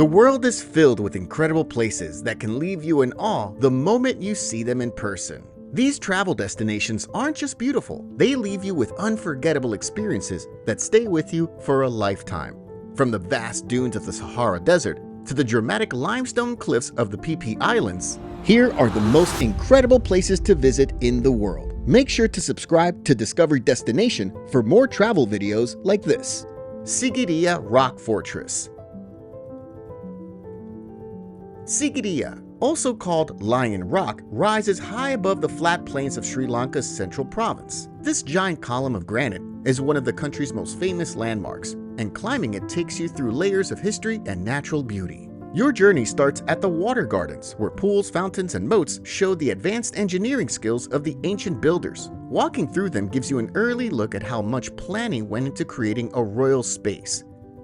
The world is filled with incredible places that can leave you in awe the moment you see them in person. These travel destinations aren't just beautiful, they leave you with unforgettable experiences that stay with you for a lifetime. From the vast dunes of the Sahara Desert to the dramatic limestone cliffs of the Phi Phi Islands, here are the most incredible places to visit in the world. Make sure to subscribe to Discovery Destination for more travel videos like this. Sigiriya Rock Fortress. Sigiriya, also called Lion Rock, rises high above the flat plains of Sri Lanka's central province. This giant column of granite is one of the country's most famous landmarks, and climbing it takes you through layers of history and natural beauty. Your journey starts at the water gardens, where pools, fountains, and moats show the advanced engineering skills of the ancient builders. Walking through them gives you an early look at how much planning went into creating a royal space.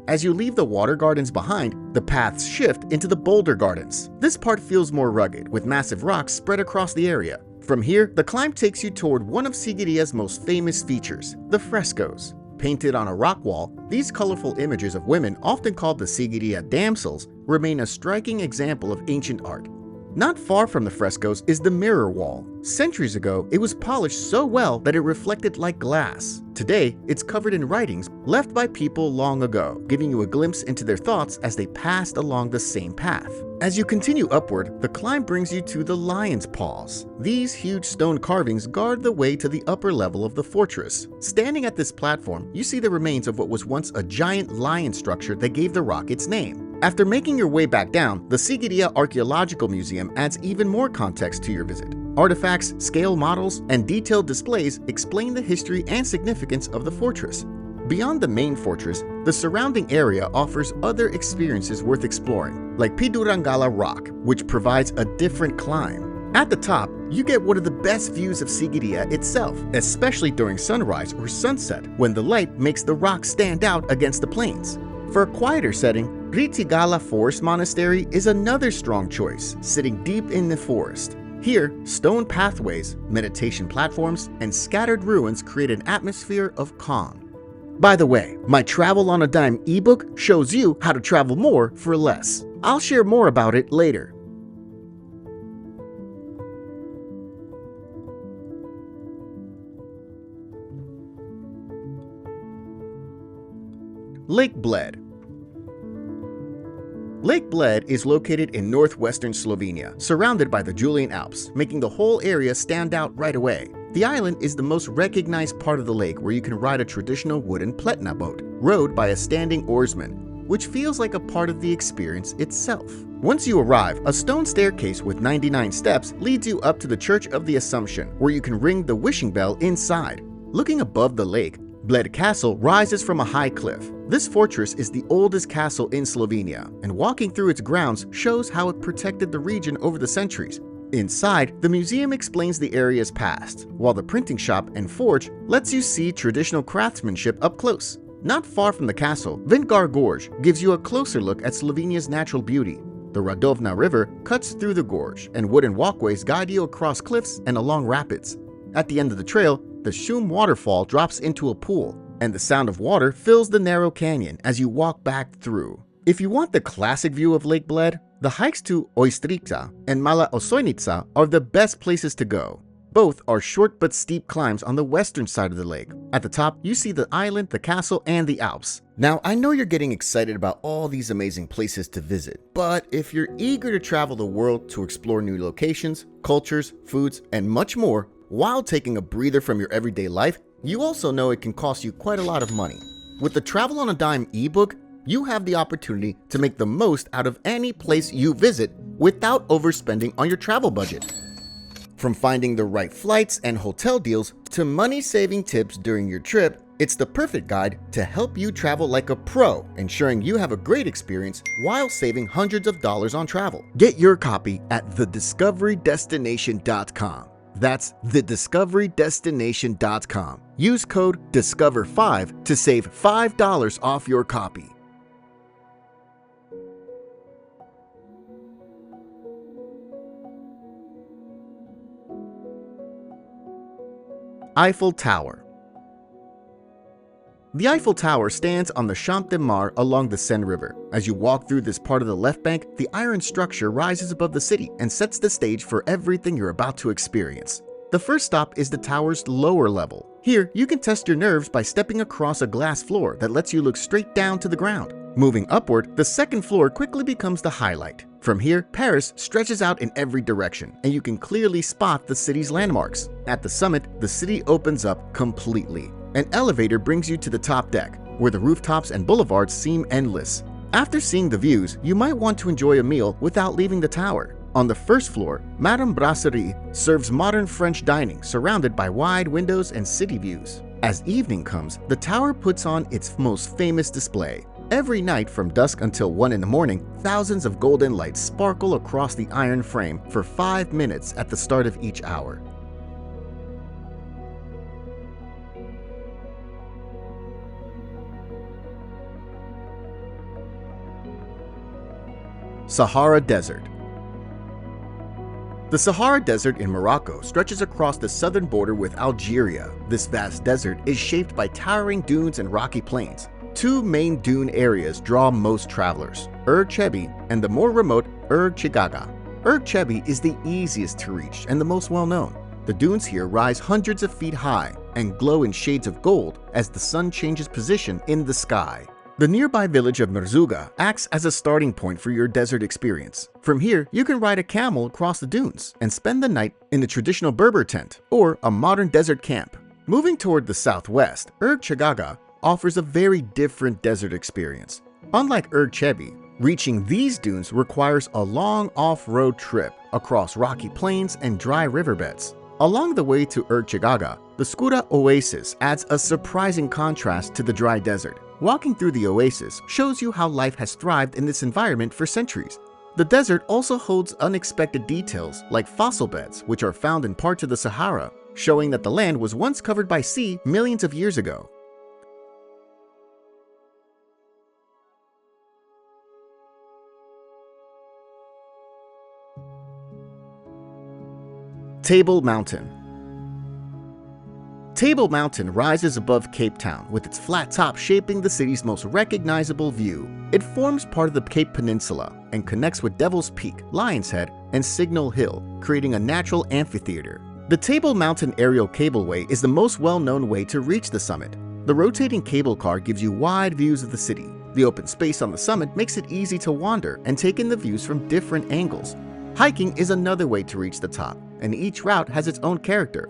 As you leave the water gardens behind, the paths shift into the boulder gardens. This part feels more rugged, with massive rocks spread across the area. From here, the climb takes you toward one of Sigiriya's most famous features, the frescoes. Painted on a rock wall, these colorful images of women, often called the Sigiriya damsels, remain a striking example of ancient art. Not far from the frescoes is the mirror wall. Centuries ago, it was polished so well that it reflected like glass. Today, it's covered in writings left by people long ago, giving you a glimpse into their thoughts as they passed along the same path. As you continue upward, the climb brings you to the lion's paws. These huge stone carvings guard the way to the upper level of the fortress. Standing at this platform, you see the remains of what was once a giant lion structure that gave the rock its name. After making your way back down, the Sigiriya Archaeological Museum adds even more context to your visit. Artifacts, scale models, and detailed displays explain the history and significance of the fortress. Beyond the main fortress, the surrounding area offers other experiences worth exploring, like Pidurangala Rock, which provides a different climb. At the top, you get one of the best views of Sigiriya itself, especially during sunrise or sunset, when the light makes the rock stand out against the plains. For a quieter setting, Ritigala Forest Monastery is another strong choice, sitting deep in the forest. Here, stone pathways, meditation platforms, and scattered ruins create an atmosphere of calm. By the way, my Travel on a Dime ebook shows you how to travel more for less. I'll share more about it later. Lake Bled. Lake Bled is located in northwestern Slovenia, surrounded by the Julian Alps, making the whole area stand out right away. The island is the most recognized part of the lake, where you can ride a traditional wooden pletna boat, rowed by a standing oarsman, which feels like a part of the experience itself. Once you arrive, a stone staircase with 99 steps leads you up to the Church of the Assumption, where you can ring the wishing bell inside. Looking above the lake, Bled Castle rises from a high cliff. This fortress is the oldest castle in Slovenia, and walking through its grounds shows how it protected the region over the centuries. Inside, the museum explains the area's past, while the printing shop and forge lets you see traditional craftsmanship up close. Not far from the castle, Vintgar Gorge gives you a closer look at Slovenia's natural beauty. The Radovna River cuts through the gorge, and wooden walkways guide you across cliffs and along rapids. At the end of the trail, the Shum waterfall drops into a pool, and the sound of water fills the narrow canyon as you walk back through. If you want the classic view of Lake Bled, the hikes to Ojstrica and Mala Osojnica are the best places to go. Both are short but steep climbs on the western side of the lake. At the top, you see the island, the castle, and the Alps. Now, I know you're getting excited about all these amazing places to visit, but if you're eager to travel the world to explore new locations, cultures, foods, and much more, while taking a breather from your everyday life, you also know it can cost you quite a lot of money. With the Travel on a Dime ebook, you have the opportunity to make the most out of any place you visit without overspending on your travel budget. From finding the right flights and hotel deals to money-saving tips during your trip, it's the perfect guide to help you travel like a pro, ensuring you have a great experience while saving hundreds of dollars on travel. Get your copy at thediscoverydestination.com. That's thediscoverydestination.com. Use code DISCOVER5 to save $5 off your copy. Eiffel Tower. The Eiffel Tower stands on the Champ de Mars along the Seine River. As you walk through this part of the left bank, the iron structure rises above the city and sets the stage for everything you're about to experience. The first stop is the tower's lower level. Here, you can test your nerves by stepping across a glass floor that lets you look straight down to the ground. Moving upward, the second floor quickly becomes the highlight. From here, Paris stretches out in every direction, and you can clearly spot the city's landmarks. At the summit, the city opens up completely. An elevator brings you to the top deck, where the rooftops and boulevards seem endless. After seeing the views, you might want to enjoy a meal without leaving the tower. On the first floor, Madame Brasserie serves modern French dining surrounded by wide windows and city views. As evening comes, the tower puts on its most famous display. Every night from dusk until 1 in the morning, thousands of golden lights sparkle across the iron frame for 5 minutes at the start of each hour. Sahara Desert. The Sahara Desert in Morocco stretches across the southern border with Algeria. This vast desert is shaped by towering dunes and rocky plains. Two main dune areas draw most travelers, Erg Chebi and the more remote Erg Chigaga. Erg Chebi is the easiest to reach and the most well-known. The dunes here rise hundreds of feet high and glow in shades of gold as the sun changes position in the sky. The nearby village of Merzouga acts as a starting point for your desert experience. From here, you can ride a camel across the dunes and spend the night in the traditional Berber tent or a modern desert camp. Moving toward the southwest, Erg Chigaga offers a very different desert experience. Unlike Erg Chebi, reaching these dunes requires a long off-road trip across rocky plains and dry riverbeds. Along the way to Erg Chigaga, the Skura Oasis adds a surprising contrast to the dry desert. Walking through the oasis shows you how life has thrived in this environment for centuries. The desert also holds unexpected details like fossil beds, which are found in parts of the Sahara, showing that the land was once covered by sea millions of years ago. Table Mountain. Table Mountain rises above Cape Town with its flat top shaping the city's most recognizable view. It forms part of the Cape Peninsula and connects with Devil's Peak, Lion's Head, and Signal Hill, creating a natural amphitheater. The Table Mountain Aerial Cableway is the most well-known way to reach the summit. The rotating cable car gives you wide views of the city. The open space on the summit makes it easy to wander and take in the views from different angles. Hiking is another way to reach the top, and each route has its own character.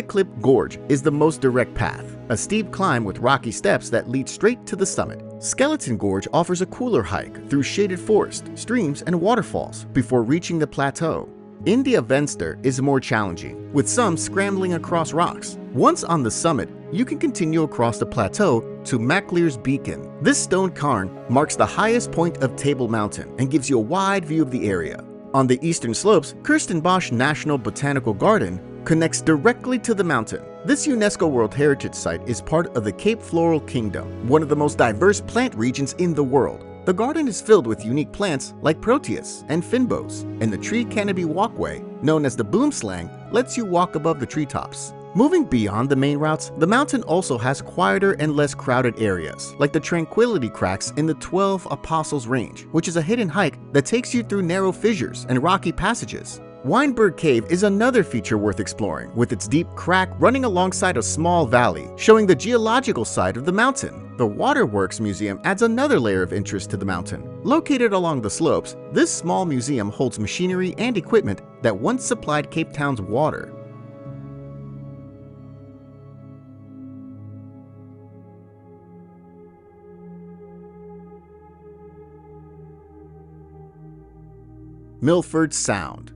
Clip Gorge is the most direct path, a steep climb with rocky steps that lead straight to the summit. Skeleton Gorge offers a cooler hike through shaded forest, streams, and waterfalls before reaching the plateau. India Venster is more challenging, with some scrambling across rocks. Once on the summit, you can continue across the plateau to Maclear's Beacon. This stone cairn marks the highest point of Table Mountain and gives you a wide view of the area. On the eastern slopes, Kirstenbosch National Botanical Garden connects directly to the mountain. This UNESCO World Heritage Site is part of the Cape Floral Kingdom, one of the most diverse plant regions in the world. The garden is filled with unique plants like proteus and fynbos, and the tree canopy walkway, known as the boomslang, lets you walk above the treetops. Moving beyond the main routes, the mountain also has quieter and less crowded areas, like the Tranquility Cracks in the 12 Apostles Range, which is a hidden hike that takes you through narrow fissures and rocky passages. Weinberg Cave is another feature worth exploring, with its deep crack running alongside a small valley, showing the geological side of the mountain. The Waterworks Museum adds another layer of interest to the mountain. Located along the slopes, this small museum holds machinery and equipment that once supplied Cape Town's water. Milford Sound.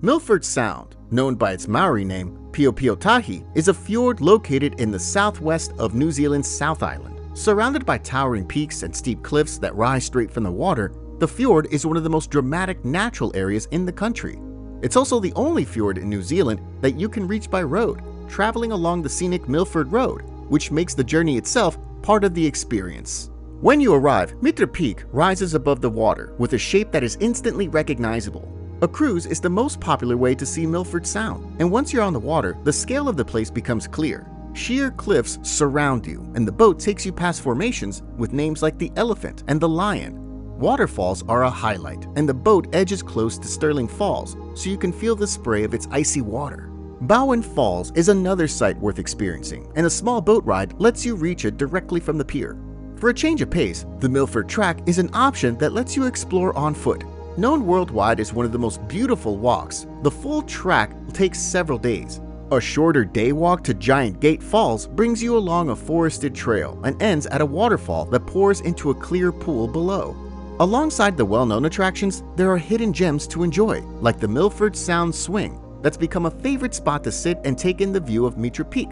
Milford Sound, known by its Maori name, Piopiotaki, is a fjord located in the southwest of New Zealand's South Island. Surrounded by towering peaks and steep cliffs that rise straight from the water, the fjord is one of the most dramatic natural areas in the country. It's also the only fjord in New Zealand that you can reach by road, traveling along the scenic Milford Road, which makes the journey itself part of the experience. When you arrive, Mitra Peak rises above the water with a shape that is instantly recognizable. A cruise is the most popular way to see Milford Sound, and once you're on the water, the scale of the place becomes clear. Sheer cliffs surround you, and the boat takes you past formations with names like the Elephant and the Lion. Waterfalls are a highlight, and the boat edges close to Sterling Falls so you can feel the spray of its icy water. Bowen Falls is another sight worth experiencing, and a small boat ride lets you reach it directly from the pier. For a change of pace, the Milford Track is an option that lets you explore on foot. Known worldwide as one of the most beautiful walks, the full track takes several days. A shorter day walk to Giant Gate Falls brings you along a forested trail and ends at a waterfall that pours into a clear pool below. Alongside the well-known attractions, there are hidden gems to enjoy, like the Milford Sound Swing, that's become a favorite spot to sit and take in the view of Mitra Peak.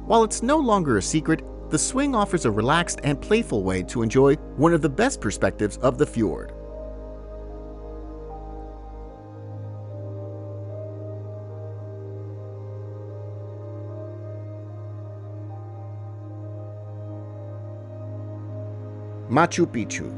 While it's no longer a secret, the swing offers a relaxed and playful way to enjoy one of the best perspectives of the fjord. Machu Picchu.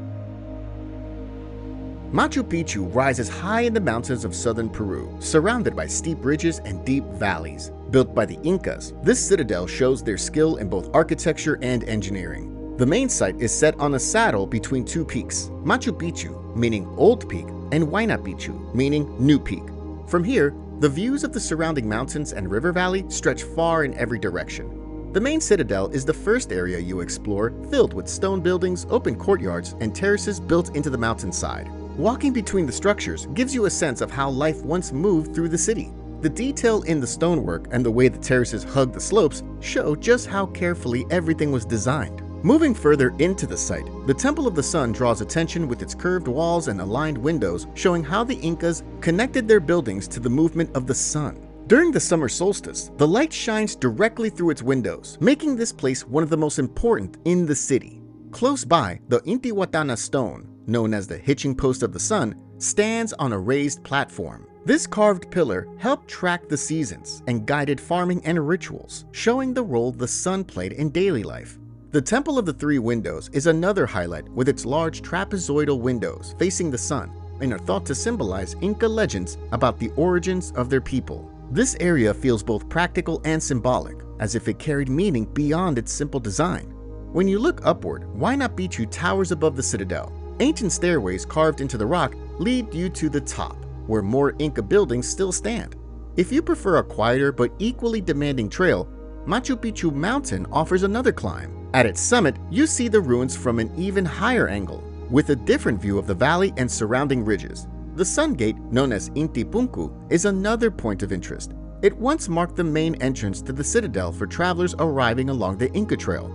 Machu Picchu rises high in the mountains of southern Peru, surrounded by steep ridges and deep valleys. Built by the Incas, this citadel shows their skill in both architecture and engineering. The main site is set on a saddle between two peaks, Machu Picchu, meaning Old Peak, and Huayna Picchu, meaning New Peak. From here, the views of the surrounding mountains and river valley stretch far in every direction. The main citadel is the first area you explore, filled with stone buildings, open courtyards, and terraces built into the mountainside. Walking between the structures gives you a sense of how life once moved through the city. The detail in the stonework and the way the terraces hug the slopes show just how carefully everything was designed. Moving further into the site, the Temple of the Sun draws attention with its curved walls and aligned windows, showing how the Incas connected their buildings to the movement of the sun. During the summer solstice, the light shines directly through its windows, making this place one of the most important in the city. Close by, the Intihuatana stone, known as the hitching post of the sun, stands on a raised platform. This carved pillar helped track the seasons and guided farming and rituals, showing the role the sun played in daily life. The Temple of the Three Windows is another highlight, with its large trapezoidal windows facing the sun and are thought to symbolize Inca legends about the origins of their people. This area feels both practical and symbolic, as if it carried meaning beyond its simple design. When you look upward, Huayna Picchu towers above the citadel. Ancient stairways carved into the rock lead you to the top, where more Inca buildings still stand. If you prefer a quieter but equally demanding trail, Machu Picchu Mountain offers another climb. At its summit, you see the ruins from an even higher angle, with a different view of the valley and surrounding ridges. The Sun Gate, known as Inti Punku, is another point of interest. It once marked the main entrance to the citadel for travelers arriving along the Inca Trail.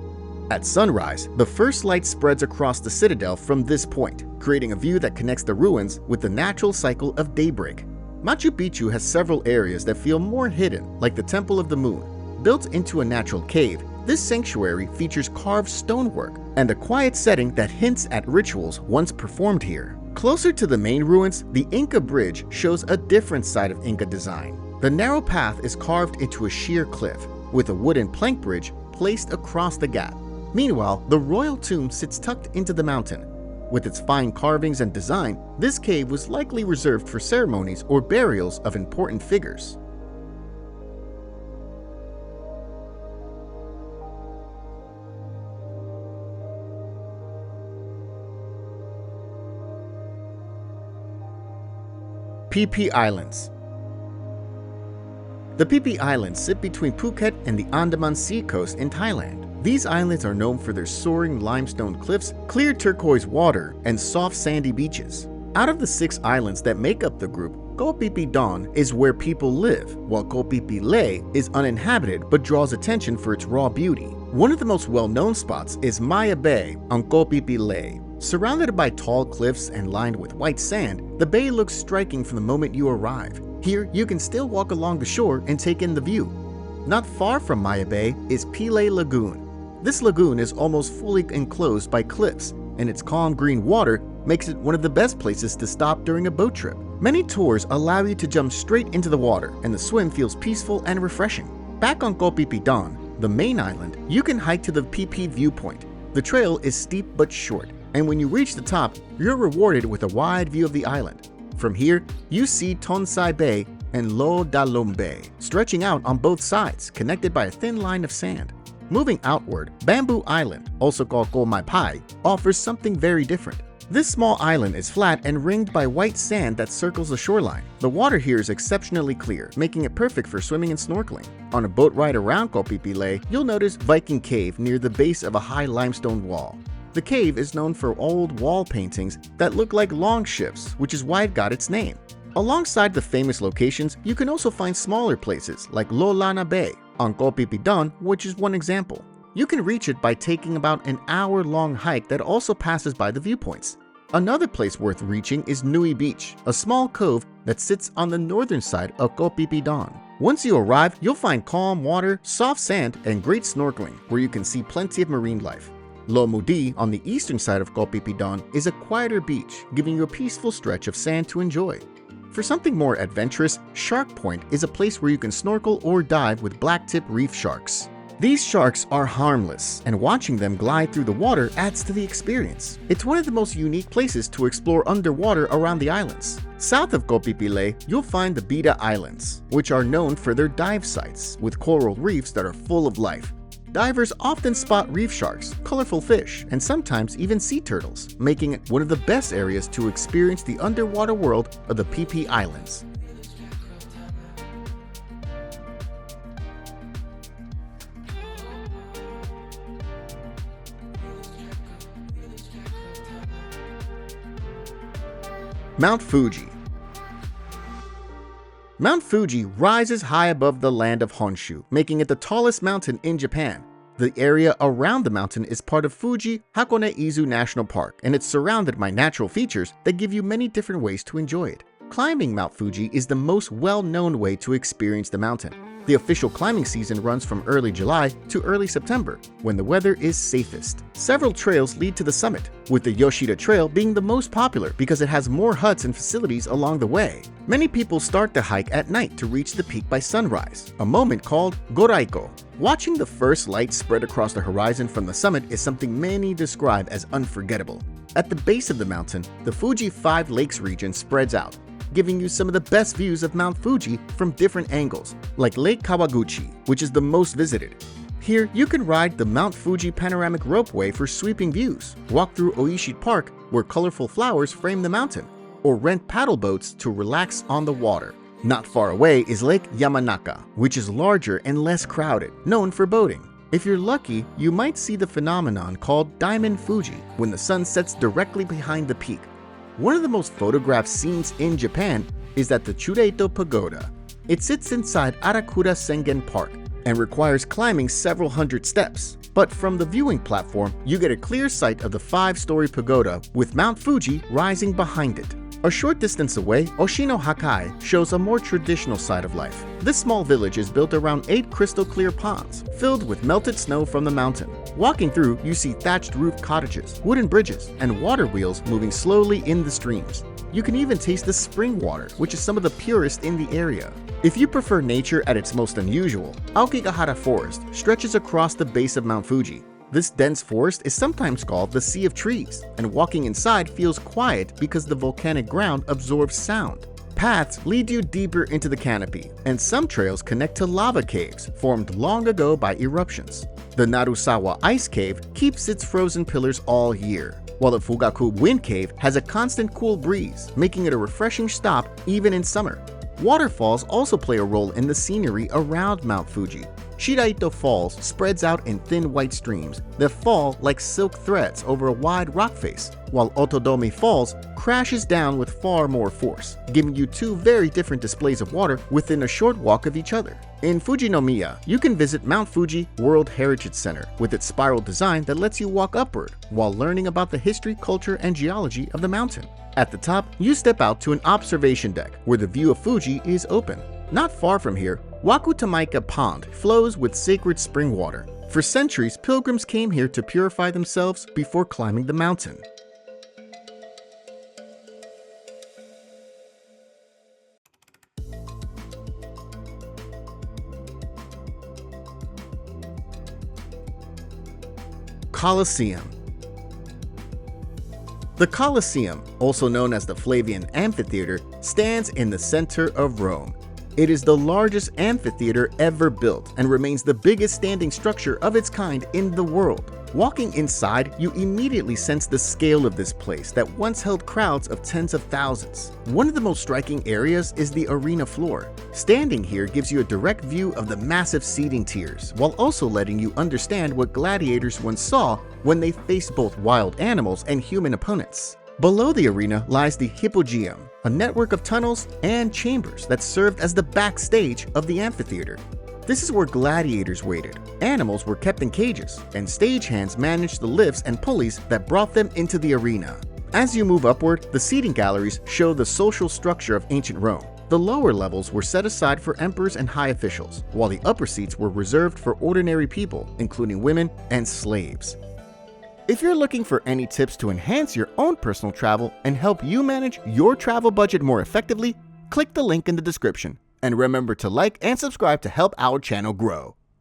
At sunrise, the first light spreads across the citadel from this point, creating a view that connects the ruins with the natural cycle of daybreak. Machu Picchu has several areas that feel more hidden, like the Temple of the Moon. Built into a natural cave, this sanctuary features carved stonework and a quiet setting that hints at rituals once performed here. Closer to the main ruins, the Inca Bridge shows a different side of Inca design. The narrow path is carved into a sheer cliff, with a wooden plank bridge placed across the gap. Meanwhile, the royal tomb sits tucked into the mountain. With its fine carvings and design, this cave was likely reserved for ceremonies or burials of important figures. Phi Phi Islands. The Phi Phi Islands sit between Phuket and the Andaman Sea coast in Thailand. These islands are known for their soaring limestone cliffs, clear turquoise water, and soft sandy beaches. Out of the 6 islands that make up the group, Koh Phi Phi Don is where people live, while Koh Phi Phi Leh is uninhabited but draws attention for its raw beauty. One of the most well-known spots is Maya Bay on Koh Phi Phi Leh. Surrounded by tall cliffs and lined with white sand, the bay looks striking from the moment you arrive. Here, you can still walk along the shore and take in the view. Not far from Maya Bay is Pile Lagoon. This lagoon is almost fully enclosed by cliffs, and its calm green water makes it one of the best places to stop during a boat trip. Many tours allow you to jump straight into the water, and the swim feels peaceful and refreshing. Back on Koh Phi Phi Don, the main island, you can hike to the Phi Phi viewpoint. The trail is steep but short, and when you reach the top, you're rewarded with a wide view of the island. From here, you see Tonsai Bay and Lo Dalum Bay, stretching out on both sides, connected by a thin line of sand. Moving outward, Bamboo Island, also called Ko Mai Pai, offers something very different. This small island is flat and ringed by white sand that circles the shoreline. The water here is exceptionally clear, making it perfect for swimming and snorkeling. On a boat ride around Ko Phi Phi Lay, you'll notice Viking Cave near the base of a high limestone wall. The cave is known for old wall paintings that look like long ships, which is why it got its name. Alongside the famous locations, you can also find smaller places like Lo Lana Bay on Ko Phi Phi Don, which is one example. You can reach it by taking about an hour-long hike that also passes by the viewpoints. Another place worth reaching is Nui Beach, a small cove that sits on the northern side of Ko Phi Phi Don. Once you arrive, you'll find calm water, soft sand, and great snorkeling, where you can see plenty of marine life. Lo Mudi, on the eastern side of Ko Phi Phi Don, is a quieter beach, giving you a peaceful stretch of sand to enjoy. For something more adventurous, Shark Point is a place where you can snorkel or dive with blacktip reef sharks. These sharks are harmless, and watching them glide through the water adds to the experience. It's one of the most unique places to explore underwater around the islands. South of Ko Phi Phi Lay, you'll find the Bida Islands, which are known for their dive sites, with coral reefs that are full of life. Divers often spot reef sharks, colorful fish, and sometimes even sea turtles, making it one of the best areas to experience the underwater world of the Phi Phi Islands. Mount Fuji. Mount Fuji rises high above the land of Honshu, making it the tallest mountain in Japan. The area around the mountain is part of Fuji Hakone-Izu National Park, and it's surrounded by natural features that give you many different ways to enjoy it. Climbing Mount Fuji is the most well-known way to experience the mountain. The official climbing season runs from early July to early September, when the weather is safest. Several trails lead to the summit, with the Yoshida Trail being the most popular because it has more huts and facilities along the way. Many people start the hike at night to reach the peak by sunrise, a moment called Goraiko. Watching the first light spread across the horizon from the summit is something many describe as unforgettable. At the base of the mountain, the Fuji 5 Lakes region spreads out, giving you some of the best views of Mount Fuji from different angles, like Lake Kawaguchi, which is the most visited. Here, you can ride the Mount Fuji panoramic ropeway for sweeping views, walk through Oishi Park, where colorful flowers frame the mountain, or rent paddle boats to relax on the water. Not far away is Lake Yamanaka, which is larger and less crowded, known for boating. If you're lucky, you might see the phenomenon called Diamond Fuji when the sun sets directly behind the peak. One of the most photographed scenes in Japan is at the Chureito Pagoda. It sits inside Arakura Sengen Park and requires climbing several hundred steps. But from the viewing platform, you get a clear sight of the 5-story pagoda with Mount Fuji rising behind it. A short distance away, Oshino Hakai shows a more traditional side of life. This small village is built around 8 crystal clear ponds, filled with melted snow from the mountain. Walking through, you see thatched roof cottages, wooden bridges, and water wheels moving slowly in the streams. You can even taste the spring water, which is some of the purest in the area. If you prefer nature at its most unusual, Aokigahara Forest stretches across the base of Mount Fuji. This dense forest is sometimes called the Sea of Trees, and walking inside feels quiet because the volcanic ground absorbs sound. Paths lead you deeper into the canopy, and some trails connect to lava caves formed long ago by eruptions. The Narusawa Ice Cave keeps its frozen pillars all year, while the Fugaku Wind Cave has a constant cool breeze, making it a refreshing stop even in summer. Waterfalls also play a role in the scenery around Mount Fuji. Shiraito Falls spreads out in thin white streams that fall like silk threads over a wide rock face, while Otodomi Falls crashes down with far more force, giving you 2 very different displays of water within a short walk of each other. In Fujinomiya, you can visit Mount Fuji World Heritage Center with its spiral design that lets you walk upward while learning about the history, culture, and geology of the mountain. At the top, you step out to an observation deck where the view of Fuji is open. Not far from here, Wakutamaika Pond flows with sacred spring water. For centuries, pilgrims came here to purify themselves before climbing the mountain. Colosseum. The Colosseum, also known as the Flavian Amphitheater, stands in the center of Rome. It is the largest amphitheater ever built and remains the biggest standing structure of its kind in the world. Walking inside, you immediately sense the scale of this place that once held crowds of tens of thousands. One of the most striking areas is the arena floor. Standing here gives you a direct view of the massive seating tiers, while also letting you understand what gladiators once saw when they faced both wild animals and human opponents. Below the arena lies the Hypogeum, a network of tunnels and chambers that served as the backstage of the amphitheater. This is where gladiators waited, animals were kept in cages, and stagehands managed the lifts and pulleys that brought them into the arena. As you move upward, the seating galleries show the social structure of ancient Rome. The lower levels were set aside for emperors and high officials, while the upper seats were reserved for ordinary people, including women and slaves. If you're looking for any tips to enhance your own personal travel and help you manage your travel budget more effectively, click the link in the description. And remember to like and subscribe to help our channel grow.